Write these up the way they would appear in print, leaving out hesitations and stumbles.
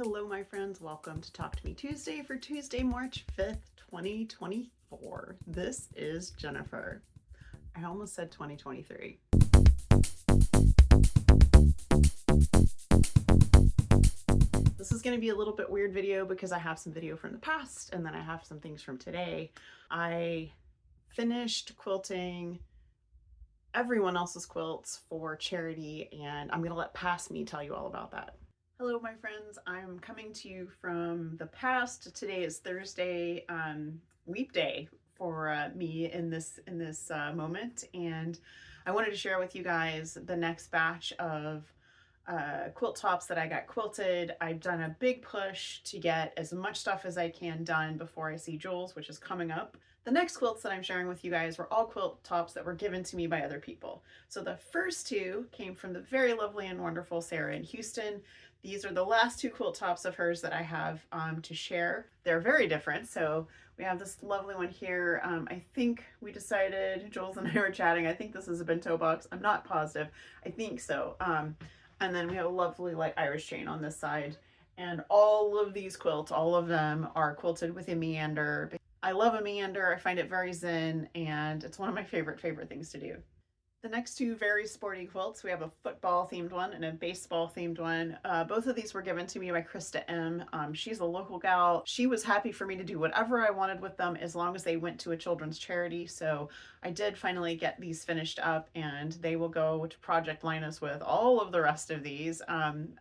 Hello, my friends. Welcome to Talk to Me Tuesday for Tuesday, March 5th, 2024. This is Jennifer. I almost said 2023. This is going to be a little bit weird video because I have some video from the past and then I have some things from today. I finished quilting everyone else's quilts for charity, and I'm going to let past me tell you all about that. Hello, my friends. I'm coming to you from the past. Today is Thursday, leap day for me in this moment, and I wanted to share with you guys the next batch of quilt tops that I got quilted. I've done a big push to get as much stuff as I can done before I see Jules, which is coming up. The next quilts that I'm sharing with you guys were all quilt tops that were given to me by other people. So the first two came from the very lovely and wonderful Sarah in Houston. These are the last two quilt tops of hers that I have to share. They're very different. So we have this lovely one here. I think we decided, Jules and I were chatting, I think this is a bento box. I'm not positive. I think so. And then we have a lovely like Irish chain on this side. And all of these quilts, all of them are quilted with a meander. I love a meander. I find it very zen, and it's one of my favorite things to do. The next two very sporty quilts, we have a football themed one and a baseball themed one. Both of these were given to me by Krista M. She's a local gal. She was happy for me to do whatever I wanted with them as long as they went to a children's charity. So I did finally get these finished up, and they will go to Project Linus with all of the rest of these.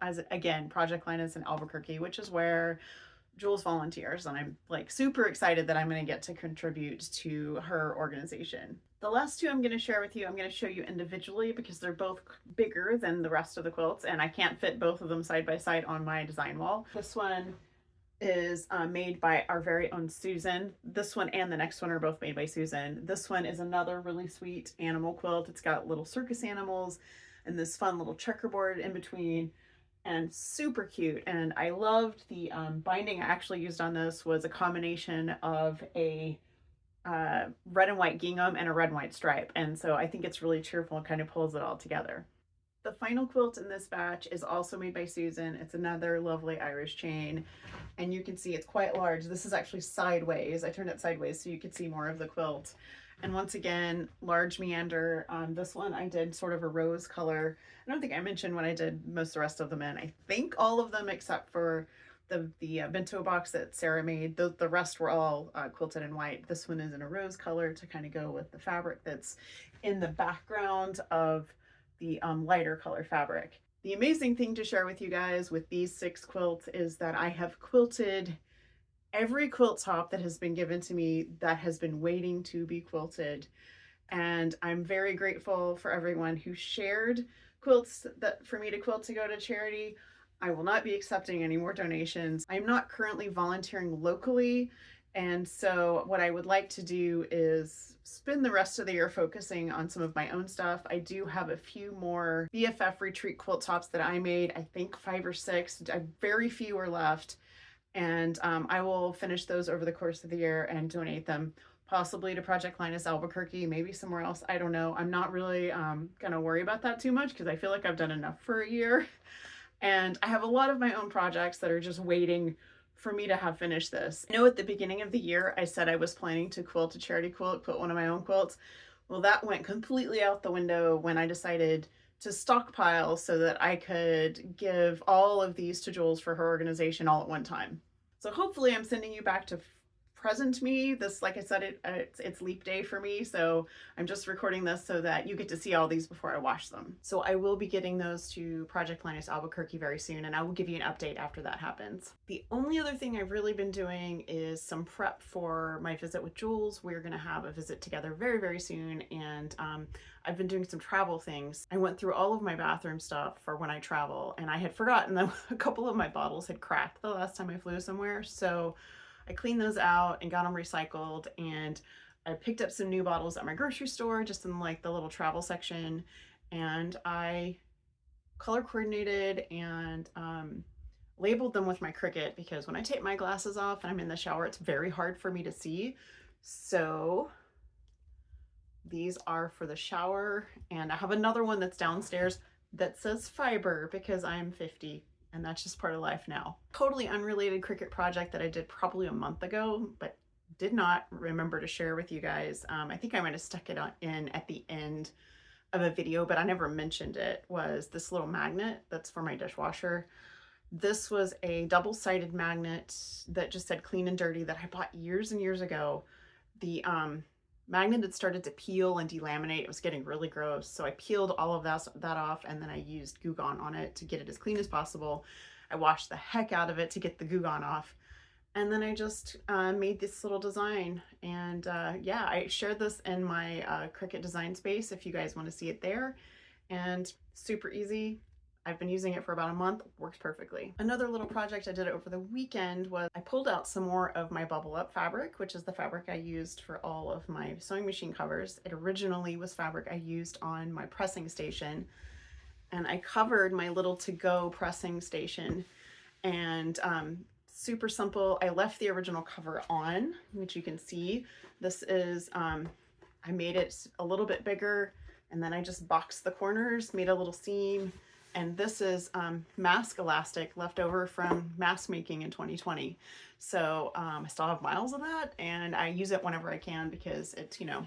As again, Project Linus in Albuquerque, which is where Jules volunteers, and I'm like super excited that I'm going to get to contribute to her organization. The last two I'm going to share with you, I'm going to show you individually because they're both bigger than the rest of the quilts, and I can't fit both of them side by side on my design wall. This one is made by our very own Susan. This one and the next one are both made by Susan. This one is another really sweet animal quilt. It's got little circus animals and this fun little checkerboard in between, and super cute. And I loved the binding I actually used on this was a combination of a red and white gingham and a red and white stripe, and so I think it's really cheerful and kind of pulls it all together. The final quilt in this batch is also made by Susan. It's another lovely Irish chain, and you can see it's quite large. This is actually sideways. I turned it sideways so you could see more of the quilt. And once again, large meander. This one I did sort of a rose color. I don't think I mentioned when I did most of the rest of them in. I think all of them except for the bento box that Sarah made. The rest were all quilted in white. This one is in a rose color to kind of go with the fabric that's in the background of the lighter color fabric. The amazing thing to share with you guys with these 6 quilts is that I have quilted every quilt top that has been given to me that has been waiting to be quilted. And I'm very grateful for everyone who shared quilts that for me to quilt to go to charity. I will not be accepting any more donations. I'm not currently volunteering locally, and so what I would like to do is spend the rest of the year focusing on some of my own stuff. I do have a few more BFF retreat quilt tops that I made, I think 5 or 6. Very few are left, and I will finish those over the course of the year and donate them possibly to Project Linus Albuquerque, maybe somewhere else. I don't know. I'm not really gonna worry about that too much because I feel like I've done enough for a year. And I have a lot of my own projects that are just waiting for me to have finished this. I know at the beginning of the year, I said I was planning to quilt a charity quilt one of my own quilts. Well, that went completely out the window when I decided to stockpile so that I could give all of these to Jules for her organization all at one time. So hopefully I'm sending you back to present me. This, like I said, it's leap day for me, so I'm just recording this so that you get to see all these before I wash them. So I will be getting those to Project Linus Albuquerque very soon, and I will give you an update after that happens. The only other thing I've really been doing is some prep for my visit with Jules. We're gonna have a visit together very soon, and I've been doing some travel things. I went through all of my bathroom stuff for when I travel, and I had forgotten that a couple of my bottles had cracked the last time I flew somewhere, so I cleaned those out and got them recycled, and I picked up some new bottles at my grocery store just in like the little travel section, and I color coordinated and labeled them with my Cricut because when I take my glasses off and I'm in the shower, it's very hard for me to see. So these are for the shower, and I have another one that's downstairs that says fiber because I'm 50 and that's just part of life now. Totally unrelated Cricut project that I did probably a month ago, but did not remember to share with you guys. I think I might have stuck it in at the end of a video, but I never mentioned it, was this little magnet that's for my dishwasher. This was a double-sided magnet that just said clean and dirty that I bought years and years ago. The magnet had started to peel and delaminate. It was getting really gross. So I peeled all of that off, and then I used Goo Gone on it to get it as clean as possible. I washed the heck out of it to get the Goo Gone off. And then I just made this little design. And yeah, I shared this in my Cricut design space if you guys want to see it there. And super easy. I've been using it for about a month, works perfectly. Another little project I did over the weekend was I pulled out some more of my Bubble Up fabric, which is the fabric I used for all of my sewing machine covers. It originally was fabric I used on my pressing station, and I covered my little to-go pressing station, and super simple. I left the original cover on, which you can see. This is, I made it a little bit bigger, and then I just boxed the corners, made a little seam. And this is mask elastic left over from mask making in 2020. So I still have miles of that, and I use it whenever I can because it's, you know,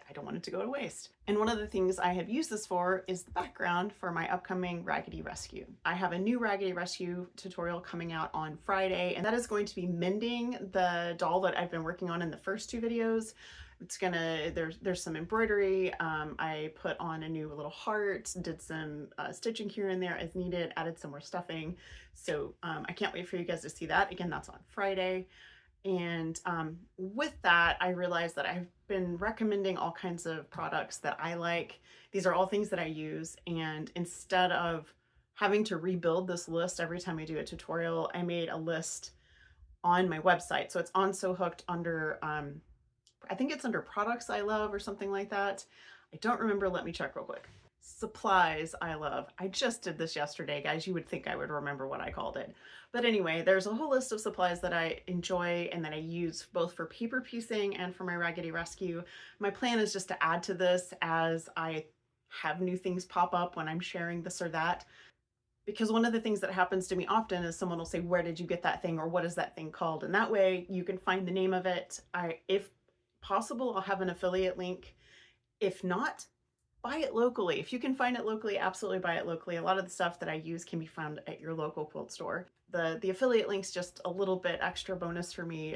I don't want it to go to waste. And one of the things I have used this for is the background for my upcoming Raggedy Rescue. I have a new Raggedy Rescue tutorial coming out on Friday, and that is going to be mending the doll that I've been working on in the first two videos. It's gonna, there's some embroidery. I put on a new little heart, did some stitching here and there as needed, added some more stuffing. So I can't wait for you guys to see that. Again, that's on Friday. And with that, I realized that I've been recommending all kinds of products that I like. These are all things that I use. And instead of having to rebuild this list every time I do a tutorial, I made a list on my website. So it's on So Hooked under, I think it's under products I love or something like that. I don't remember. Let me check real quick. Supplies I love. I just did this yesterday, guys. You would think I would remember what I called it. But anyway, there's a whole list of supplies that I enjoy and that I use both for paper piecing and for my Raggedy Rescue. My plan is just to add to this as I have new things pop up when I'm sharing this or that. Because one of the things that happens to me often is someone will say, where did you get that thing? Or what is that thing called? And that way you can find the name of it. If possible, I'll have an affiliate link. If not, buy it locally. If you can find it locally, absolutely buy it locally. A lot of the stuff that I use can be found at your local quilt store. The affiliate link's just a little bit extra bonus for me.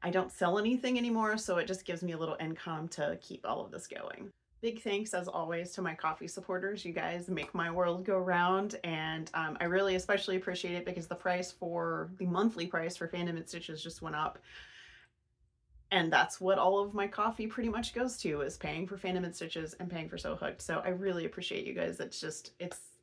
I don't sell anything anymore, so it just gives me a little income to keep all of this going. Big thanks, as always, to my coffee supporters. You guys make my world go round, and I really especially appreciate it because the monthly price for Fandom and Stitches just went up. And that's what all of my coffee pretty much goes to, is paying for Fandom and Stitches and paying for So Hooked. So I really appreciate you guys.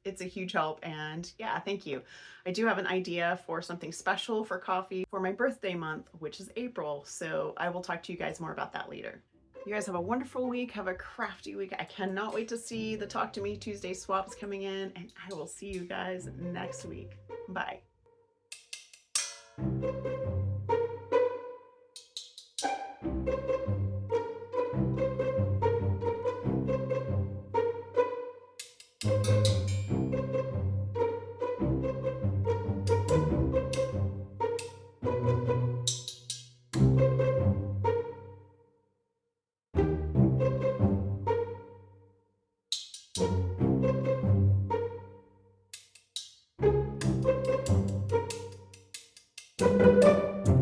It's a huge help, and yeah, thank you. I do have an idea for something special for coffee for my birthday month, which is April. So I will talk to you guys more about that later. You guys have a wonderful week. Have a crafty week. I cannot wait to see the Talk to Me Tuesday swaps coming in, and I will see you guys next week. Bye.